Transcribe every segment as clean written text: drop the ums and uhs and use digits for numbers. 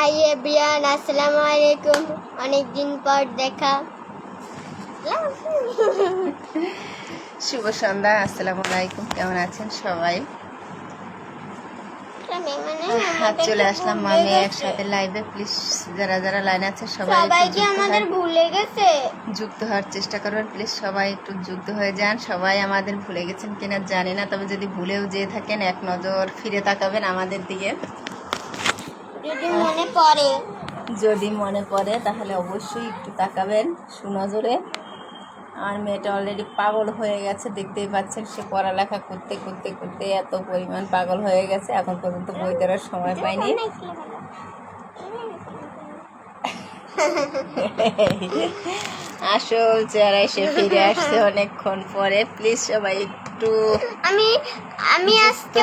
Hi everyone, আসসালামু আলাইকুম। অনেক দিন পর দেখা। শুভ সন্ধ্যা, আসসালামু আলাইকুম। কেমন আছেন সবাই? চলে আসলাম মামি একসাথে লাইভে। প্লিজ যারা যারা লাইনে আছে সবাইকে আমাদের ভুলে গেছে, যুক্ত হওয়ার চেষ্টা করবেন। প্লিজ সবাই একটু যুক্ত হয়ে যান। সবাই আমাদের ভুলে গেছেন কিনা জানি না, তবে যদি ভুলেও যেয়ে থাকেন এক নজর ফিরে তাকাবেন আমাদের দিকে। যদি মনে পড়ে তাহলে অবশ্যই একটু তাকাবেন সুনজরে। আমার মেয়েটা অলরেডি পাগল হয়ে গেছে, দেখতেই পাচ্ছেন। সে পড়ালেখা করতে করতে করতে এত পরিমাণ পাগল হয়ে গেছে, এখন পর্যন্ত বই ধরার সময় পাইনি। আসল চেহারা এসে ফিরে আসছে অনেকক্ষণ পরে। প্লিজ সবাই একটু আমি আজকে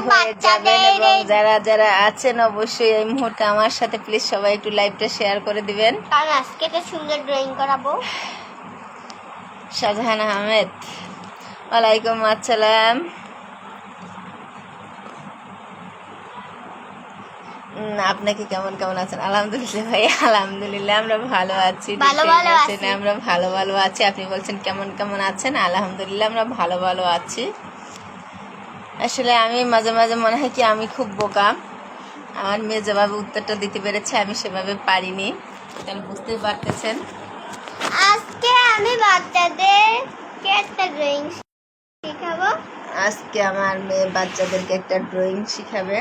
যাবেন, এবং যারা যারা আছেন অবশ্যই এই মুহূর্তে আমার সাথে প্লিজ সবাই একটু লাইভটা শেয়ার করে দিবেন। কারণ আজকে একটা সুন্দর ড্রয়িং করাবো। শাহজাহান আহমেদ, ওয়ালাইকুম আসসালাম। আপনাকে কেমন কেমন আছেন? আলহামদুলিল্লাহ ভাই, আলহামদুলিল্লাহ আমরা ভালো আছি। আমরা ভালো ভালো আছি। আপনি বলছেন কেমন কেমন আছেন? আলহামদুলিল্লাহ আমরা ভালো ভালো আছি। আসলে আমি মাঝে মাঝে মনে হয় কি আমি খুব বোকা। আমার মেয়ে যেভাবে উত্তরটা দিতে পেরেছে আমি সেভাবে পারিনি, তাহলে বুঝতেই পারতেছেন। আজকে আমি বাচ্চাদেরকে একটা ড্রয়িং শেখাবো। আজকে আমার মেয়ে বাচ্চাদেরকে একটা ড্রয়িং শিখাবে।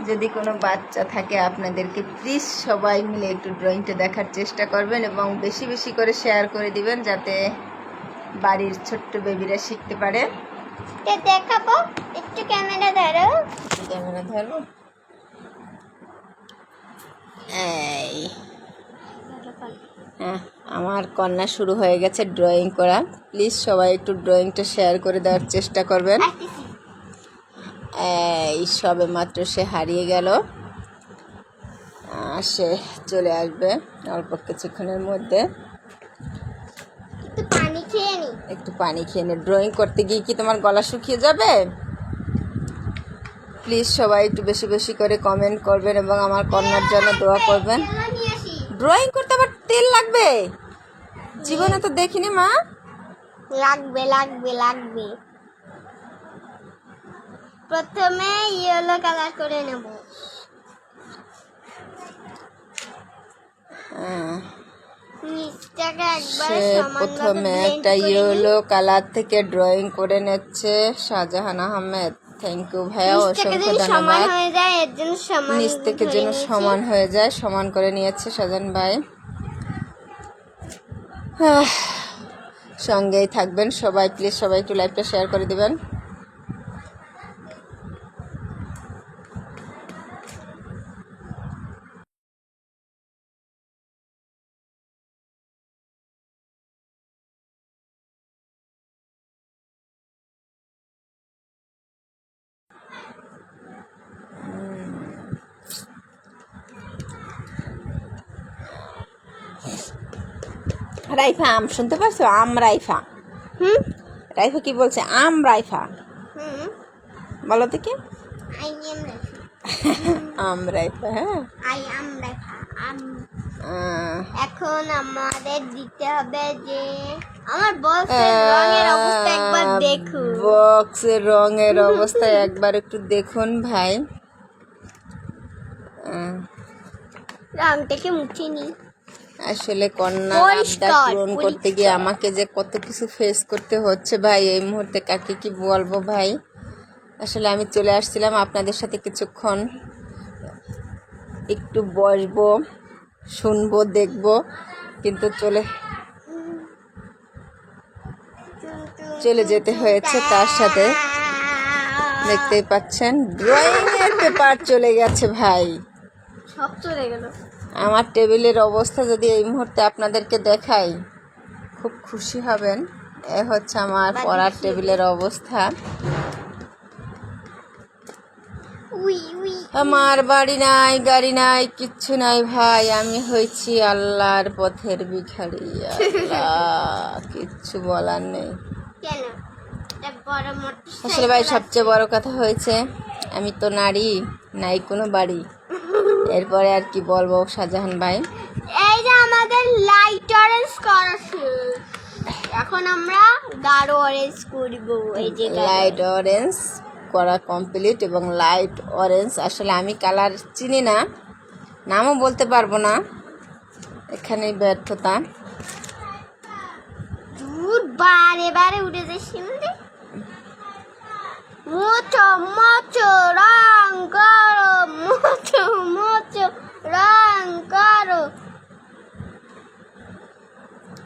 যদি কোনো বাচ্চা থাকে আপনাদেরকে প্লিজ সবাই মিলে একটু ড্রয়িংটা দেখার চেষ্টা করবেন এবং বেশি বেশি করে শেয়ার করে দিবেন, যাতে বাড়ির ছোট্ট বেবিরা শিখতে পারে। দেখাবো, একটু ক্যামেরা ধরো। ক্যামেরা ধরো। এই হ্যাঁ, আমার কন্যা শুরু হয়ে গেছে ড্রয়িং করা। প্লিজ সবাই একটু ড্রয়িংটা শেয়ার করে দেওয়ার চেষ্টা করবেন। এই সবে মাত্র সে হারিয়ে গেল, সে চলে আসবে অল্প কিছুক্ষণের মধ্যে। একটু পানি খেয়ে নে। ড্রয়িং করতে গিয়ে কি তোমার গলা শুকিয়ে যাবে? প্লিজ সবাই একটু বেশি বেশি করে কমেন্ট করবেন এবং আমার কন্যার জন্য দোয়া করবেন। ড্রয়িং করতে আবার তেল লাগবে? জীবনে তো দেখিনি মা। লাগবে লাগবে লাগবে। প্রথমে ইয়েলো কালার করে নেব। প্রথমে একটা ইয়েলো কালার থেকে ড্রয়িং করে নিচ্ছে শাহজাহান আহমেদ। থ্যাংক ইউ ভাইয়া, অসংখ্য ধন্যবাদ। নিচ থেকে যেন সমান হয়ে যায়, সমান করে নিয়েছে শাহজাহান ভাই। সঙ্গেই থাকবেন সবাই, প্লিজ সবাই একটু লাইভটা শেয়ার করে দিবেন। রাইফা আম শুনতে পারছো? আম রাইফা। রাইফা কি বলছে? আম রাইফা বলো তো কি? আম রাইফা। হ্যাঁ, এখন আমাদের দিতে হবে যে আমার বক্সের রঙের অবস্থা একবার দেখুন। বক্সের রঙের অবস্থা একবার একটু দেখুন ভাই। রংটাকে মুছে নি। আসলে কন্যা আবদার পূরণ করতে গিয়ে আমাকে যে কত কিছু ফেস করতে হচ্ছে ভাই, এই মুহূর্তে কাকে কি বলবো ভাই। আসলে আমি চলে আসছিলাম আপনাদের সাথে কিছুক্ষণ একটু বসবো, শুনবো, দেখবো, কিন্তু চলে যেতে হয়েছে তার সাথে। দেখতেই পাচ্ছেন ড্রয়িং এর পেপার চলে গেছে ভাই, সব চলে গেল। আমার টেবিলের অবস্থা যদি এই মুহূর্তে আপনাদেরকে দেখাই খুব খুশি হবেন। এ হচ্ছে আমার পড়ার টেবিলের অবস্থা। আমার বাড়ি নাই, গাড়ি নাই, কিচ্ছু নাই ভাই। আমি হয়েছি আল্লাহর পথের ভিখারি। আল্লাহ, কিচ্ছু বলার নেই। আসলে ভাই সবচেয়ে বড় কথা হয়েছে আমি তো নারী, নাই কোনো বাড়ি। এরপরে আর কি বলবো শাহজাহান ভাই, এই যে আমাদের লাইট অরেঞ্জ করা শেষ। এখন আমরা গাঢ় অরেঞ্জ করব। এই যে লাইট অরেঞ্জ করা কমপ্লিট এবং লাইট অরেঞ্জ আসলে আমি কালার চিনি না, নামও বলতে পারবো না, এখানেই ব্যর্থতা। দূর বারে বারে উঠে যাচ্ছি না। মোচো মোচো রং করো, মোচো মোচো রং করো।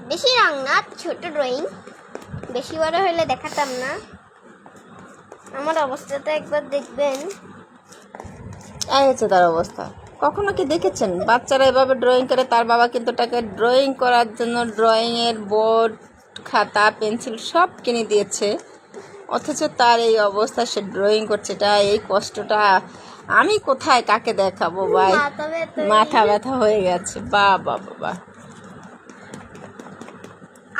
বেশি রং না, ছোট ড্রয়িং, বেশি বড় হলে দেখাতাম না। আমার অবস্থাটা একবার দেখবেন। এই হচ্ছে তার অবস্থা। কখনো কি দেখেছেন বাচ্চারা এভাবে ড্রয়িং করে? তার বাবা কিন্তু তাকে ড্রয়িং করার জন্য ড্রয়িংয়ের বোর্ড, খাতা, পেন্সিল সব কিনে দিয়েছে, অথচ তার এই অবস্থা, সে ড্রয়িং করছে। এটা এই কষ্টটা আমি কোথায় কাকে দেখাবো ভাই, মাথা ব্যথা হয়ে গেছে। বাহ বাহ বাহ।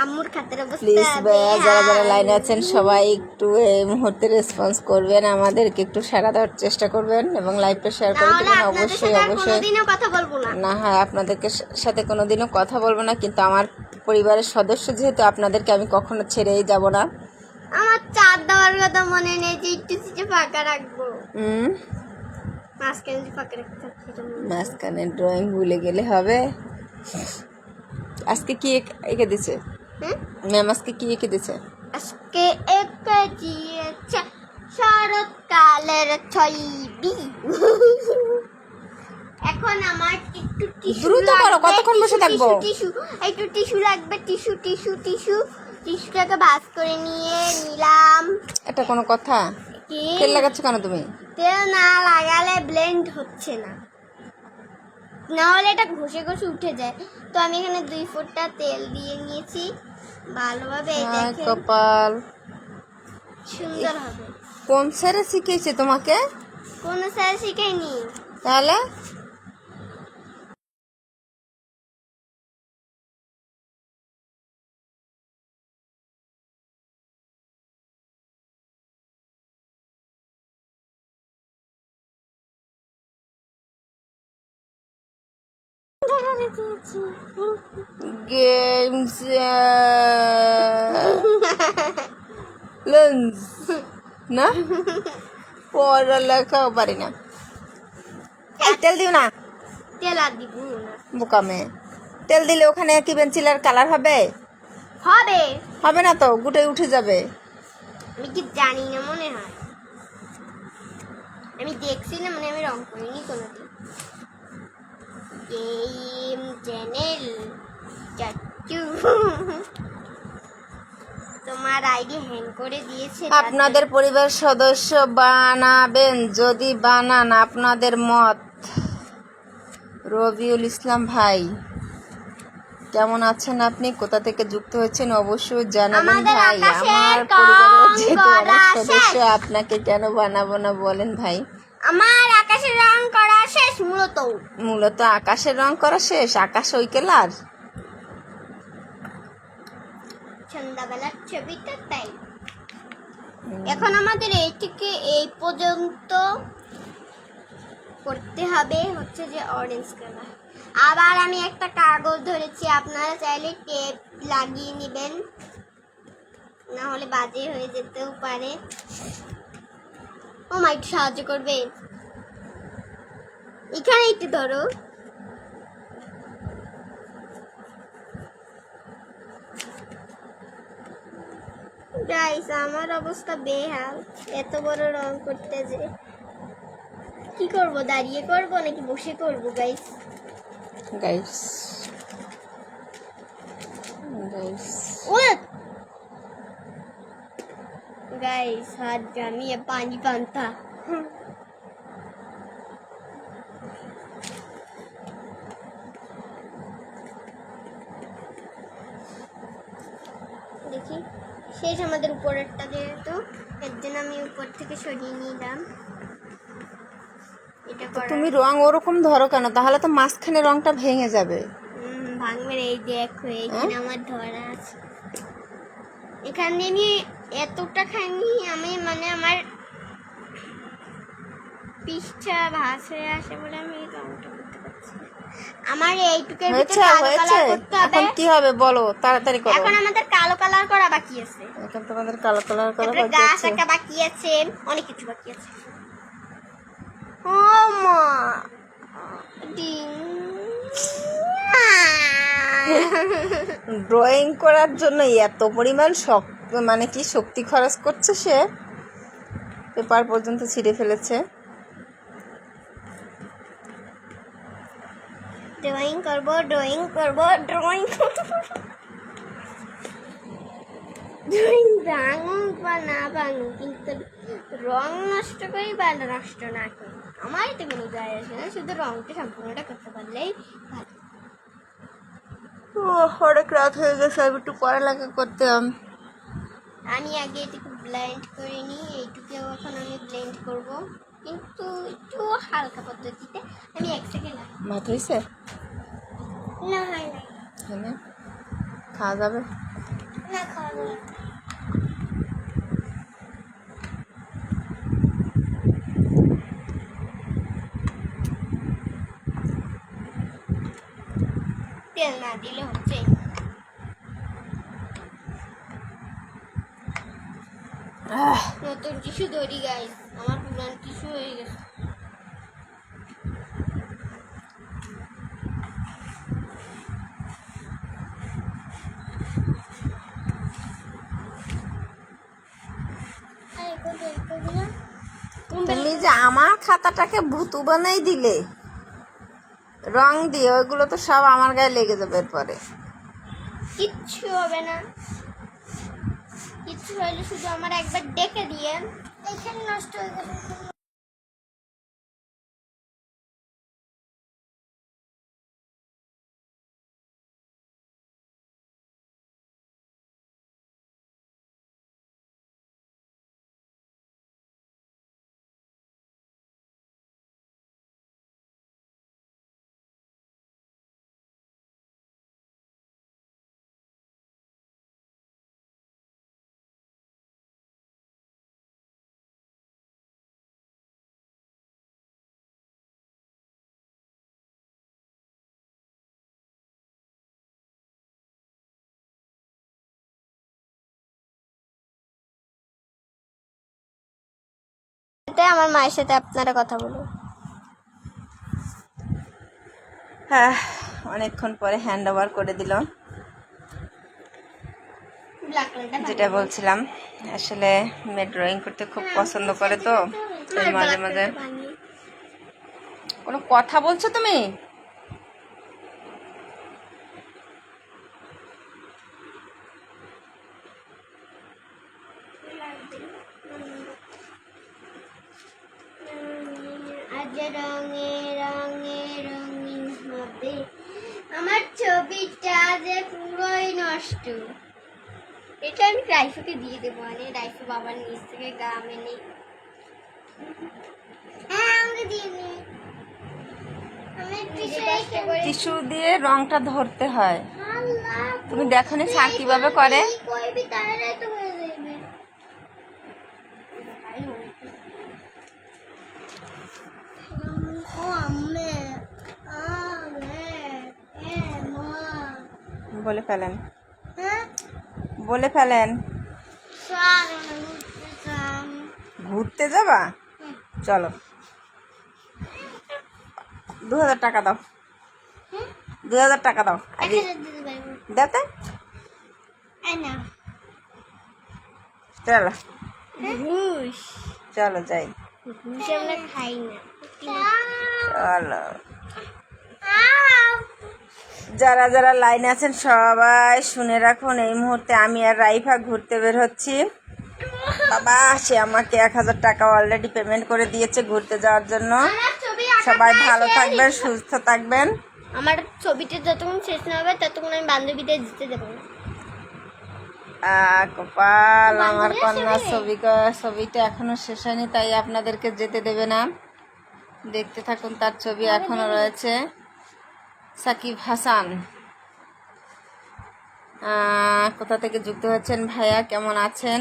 আম্মুর খাতের প্লিজ অবস্থা ভাইয়া যারা যারা লাইনে আছেন সবাই একটু এই মুহূর্তে রেসপন্স করবেন, আমাদেরকে একটু সাড়া দেওয়ার চেষ্টা করবেন এবং লাইভটা শেয়ার করে দেবেন। অবশ্যই অবশ্যই কথা বলবো না। না, হ্যাঁ আপনাদেরকে সাথে কোনোদিনও কথা বলবো না, কিন্তু আমার পরিবারের সদস্য যেহেতু আপনাদেরকে আমি কখনো ছেড়েই যাব না। আমার চার দেওয়ার কথা মনে নেই যে একটু সিটে ফাঁকা রাখবো। মাঝখানে ফাঁকা রাখতে মাঝখানে ড্রয়িং ভুলে গেলে হবে। আজকে কি এঁকে দিছে ম্যাম? আজকে কি এঁকে দিছে? আজকে এঁকে দিয়েছে শরৎকালের ছবি। এখন আমার একটু টিস্যু দ্রুত করো, কতক্ষণ বসে থাকবো? টিস্যু একটু টিস্যু লাগবে, টিস্যু টিস্যু টিস্যু টিস্যুটাকে ভাঁজ করে নিয়ে নিলাম। এটা কোনো কথা? কি তেল লাগাচ্ছ কেন তুমি? তেল না লাগালে ব্লেন্ড হচ্ছে না, না হলে এটা ঘষে ঘষে উঠে যায়। তো আমি এখানে 2 ফোঁটা তেল দিয়ে নিয়েছি ভালোভাবে। এই দেখেন কপাল সুন্দর হবে। কোন স্যারে শিখিয়েছে তোমাকে? কোন স্যার শিখায়নি। তাহলে গেমস লেন্স না, পড়ালেখাও পারি না। এই তেল দিও না, তেল আর দিব না। বোকা মেয়ে। তেল দিলে ওখানে কি পেন্সিলের কালার হবে? হবে হবে না তো, গুটে উঠে যাবে। আমি কি জানি না, মনে হয় আমি দেখছি না, মানে আমি রং করিনি কোনোদিন। গেম চ্যানেল চাচু তোমার আইডি হ্যাং করে দিয়েছে। আপনাদের পরিবার সদস্য বানাবেন, যদি বানান আপনাদের মত। রবিউল ইসলাম ভাই কেমন আছেন আপনি? কোথা থেকে যুক্ত হয়েছেন অবশ্যই জানাবেন ভাই। আমার পরিবারের যেহেতু অনেক সদস্য, আপনাকে কেন বানাবো না বলেন ভাই? আমার আকাশের রং করা শেষ। মূলত আকাশের রং করা শেষ। আকাশ ওই কালার, সন্ধ্যাবেলার ছবিটা তাই। এখন আমাদের এই থেকে এই পর্যন্ত করতে হবে হচ্ছে যে অরেঞ্জ কালার। আবার আমি একটা কাগজ ধরেছি, আপনারা চাইলে টেপ লাগিয়ে নেবেন, না হলে বাজে হয়ে যেতেও পারে। ও মা, একটু সাহায্য করবে? এখানে একটু ধরো। গাইস আমার অবস্থা বেহাল, এত বড় রং করতে যে। কি করব, দাঁড়িয়ে করব নাকি বসে করব? গাইস গাইস গাইস गाइस हाथ जमिए पानी बनता। দেখি শেষ আমাদের উপরেরটা, যেহেতু এর জন্য আমি উপর থেকে সরিয়ে নিলাম। এটা তুমি রং ওরকম ধরো কেন? তাহলে তো মাঝখানে রংটা ভেঙে যাবে। ভাঙবে। এই দেখো এইখানে আমার ধরা আছে। এখানে আমি এতটা খাইনি, আমি মানে আমার পৃষ্ঠা ভাঁজ হয়ে আসে বলে আমি রংটা করতে পারছি না। আমার এইটুকের হয়েছে ভিতরে কালো হয়েছে কালার করতে হবে। এখন কি হবে বলো, তাড়াতাড়ি করো। এখন আমাদের কালো কালার করা বাকি আছে, এখন তোমাদের কালো কালার করা তারপরে বাকি গাছ আছে। আঁকা বাকি আছে, অনেক কিছু বাকি আছে। ও মা ডিং ড্রয়িং করার জন্য এত পরিমাণ মানে কি শক্তি খরচ করছে সে, পেপার পর্যন্ত ছিঁড়ে ফেলেছে। ড্রয়িং করব ড্রয়িং করব ড্রয়িং ড্রয়িং ভাঙুক বা না ভাঙুক, কিন্তু রং নষ্ট করি বা নষ্ট না করি আমার তো কোনো যায় আসে না, শুধু রংটা সম্পূর্ণটা করতে পারলেই ভালো। অনেক রাত হয়ে গেছে, আমি একটু পড়ালেখা করতাম। আমি আগে এটুকু ব্লেন্ড করে নিই, এইটুকুও এখন আমি ব্লেন্ড করব, কিন্তু একটু হালকা পদ্ধতিতে। আমি 1 সেকেন্ড ভাত হয়েছে না হয় না এখানে খাওয়া যাবে? না খাওয়া তেল না দিলে হচ্ছে। নতুন টিস্যু তৈরি গাইস, আমার পুরান টিস্যু হয়ে গেছে। তুমি যে আমার খাতাটাকে ভুতু বানাই দিলে রং দিয়ে, ওইগুলো তো সব আমার গায়ে লেগে যাবে এরপরে। কিচ্ছু হবে না, কিচ্ছু হলে শুধু আমার একবার ডেকে দিয়ে। এখানে নষ্ট হয়ে গেল। আমার মায়ের সাথে আপনারা কথা বলুন। হ্যাঁ, অনেকক্ষণ পরে হ্যান্ড ওভার করে দিল। যেটা বলছিলাম, আসলে মেয়ে ড্রয়িং করতে খুব পছন্দ করে, তো তাই মাঝে মাঝে। কোনো কথা বলছো তুমি? আজ রঙে রঙে রঙিন হবে, আমার ছবিটা যে পুরোই নষ্ট। এটা আমি রাইফুকে দিয়ে দেবো, মানে রাইফু বাবার নিচ থেকে গাম এনে। হ্যাঁ আমাকে দিয়ে নে। টিস্যু দিয়ে রংটা ধরতে হয়। তুমি দেখো নি স্যার কিভাবে করে? বলে ফেলেন, বলে ফেলেন। ঘুরতে যাবা? চলো, 2000 টাকা দাও, 2000 টাকা দাও। দাও, চলো চলো যাই। খাই না। চলো, যারা যারা লাইনে আছেন সবাই শুনে রাখুন, এই মুহূর্তে আমি আর রাইফা ঘুরতে বের হচ্ছি। বাবা সে আমাকে 1000 টাকা অলরেডি পেমেন্ট করে দিয়েছে ঘুরতে যাওয়ার জন্য। সবাই ভালো থাকবেন, সুস্থ থাকবেন। আমার ছবিটা যতক্ষণ শেষ না হবে ততক্ষণ আমি বান্ধবীদের দিতে দেবো না। কপাল, আমার কন্যার ছবিটা এখনো শেষ হয়নি, তাই আপনাদেরকে যেতে দেবে না। দেখতে থাকুন, তার ছবি এখনো রয়েছে। সাকিব হাসান কোথা থেকে যুক্ত হচ্ছেন ভাইয়া, কেমন আছেন?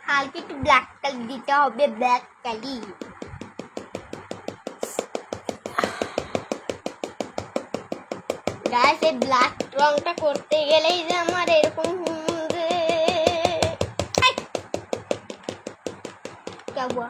হালকা একটু ব্ল্যাক কালি দিতে হবে, ব্ল্যাক কালি। গাইস এই ব্ল্যাক রংটা করতে গেলেই যে আমার এরকম যে क्या हुआ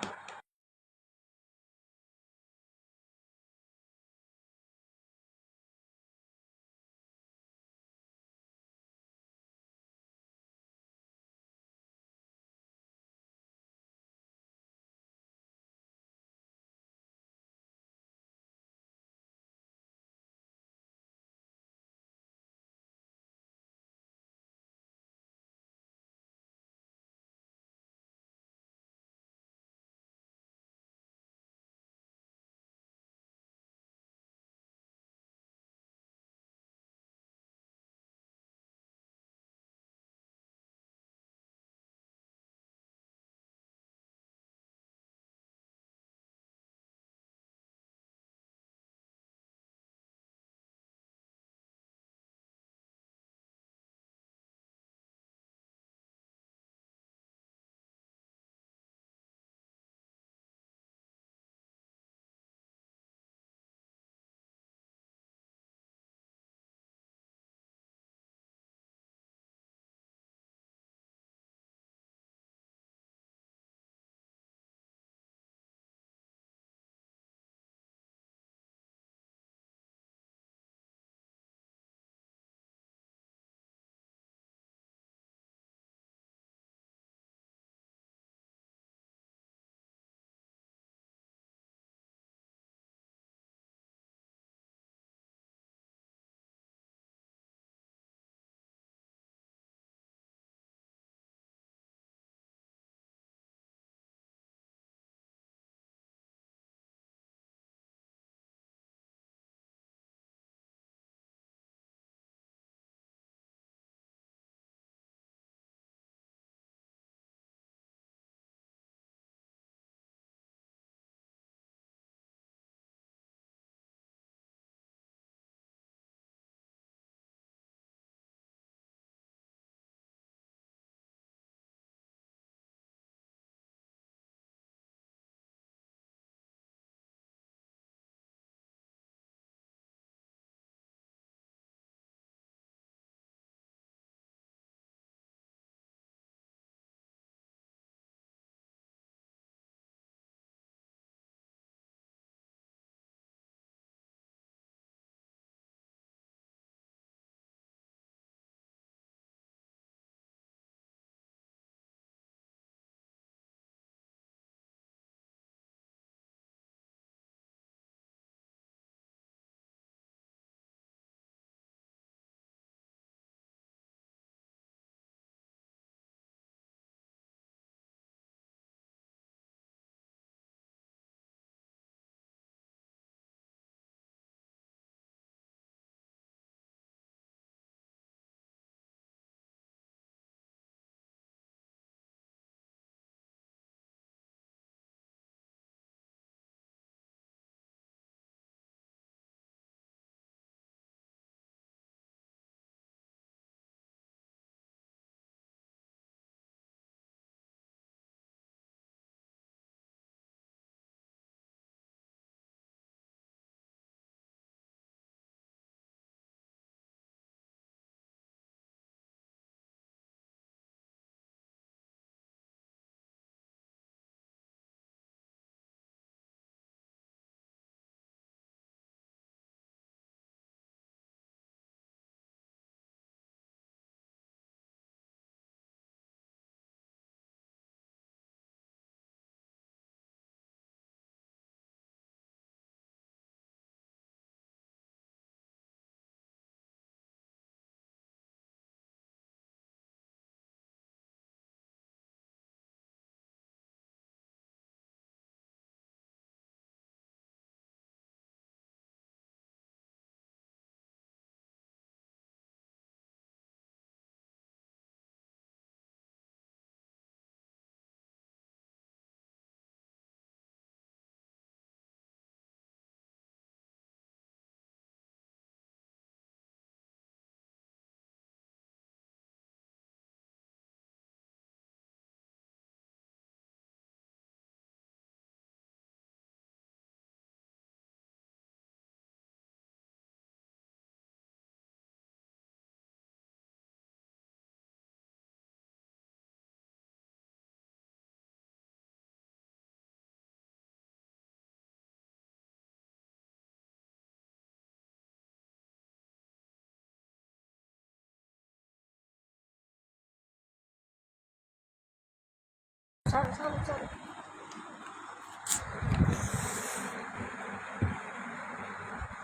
চলো চলো চলো।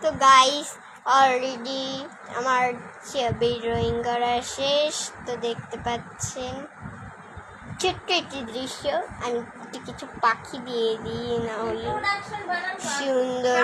তো গাইস অলরেডি আমার ছবি ড্রয়িং করা শেষ। তো দেখতে পাচ্ছেন ছোট্ট একটি দৃশ্য। আমি একটু কিছু পাখি দিয়ে দিই, না হলে সুন্দর।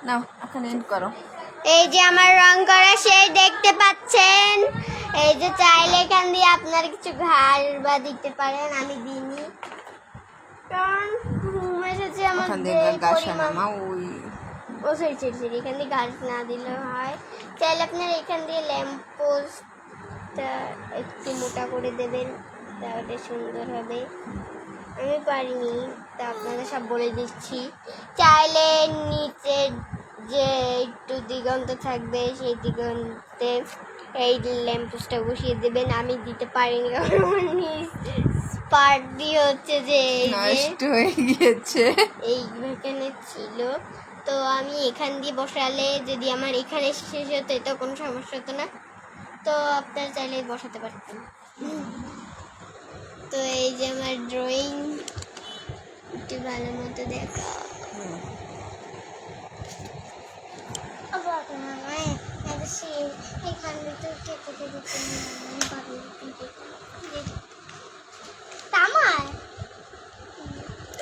নাও এখন এন্ড করো। এই যে আমার রং করা শেষ, দেখতে পাচ্ছেন। এই যে চাইলে এখান দিয়ে আপনার কিছু ঘাস বা দিতে পারেন, আমি দিইনি কারণ ঘুম এসেছে আমার। ওখান দিয়ে গাছ নামা ওই ও সরি সরি সরি, এখান দিয়ে ঘাস না দিলে হয়। চাইলে আপনার এখান দিয়ে ল্যাম্প পোস্টটা একটু মোটা করে দেবেন, তাহলে সুন্দর হবে। আমি পারিনি, তা আপনাদের সব বলে দিচ্ছি। চাইলে নিচে যে একটু দিগন্ত থাকবে সেই দিগন্তে এই ল্যাম্পোস্টটা বসিয়ে দেবেন। আমি দিতে পারিনি কারণ আমার স্পার্ক দিয়ে হচ্ছে যে নষ্ট হয়ে গিয়েছে। এইখানে ছিল। তো আমি এখান দিয়ে বসালে যদি আমার এখানে শেষ হতো এটা কোনো সমস্যা হতো না। তো আপনারা চাইলে বসাতে পারতেন। তো এই যে আমার ড্রয়িং একটু ভালো মতো দেখা।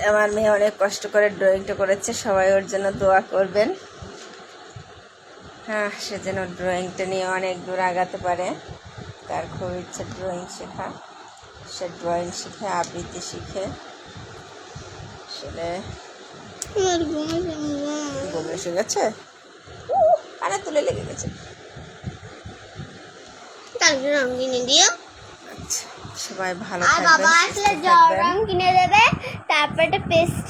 আমার মেয়ে অনেক কষ্ট করে ড্রয়িংটা করেছে, সবাই ওর জন্য দোয়া করবেন। হ্যাঁ, সে যেন ড্রয়িংটা নিয়ে অনেক দূর আগাতে পারে। তার খুব ইচ্ছে ড্রয়িং শেখা। সে ড্রয়িং শিখে, আবৃত্তি শিখে। আসলে ঘুম এসে গেছে, কানে তুলে লেগে গেছে। কালকে রং কিনে দিও। আচ্ছা, সবাই ভালো আর বাবা থাকবেন, আসলে সুস্থ থাকবেন। রং কিনে দেবে, তারপর একটা পেস্ট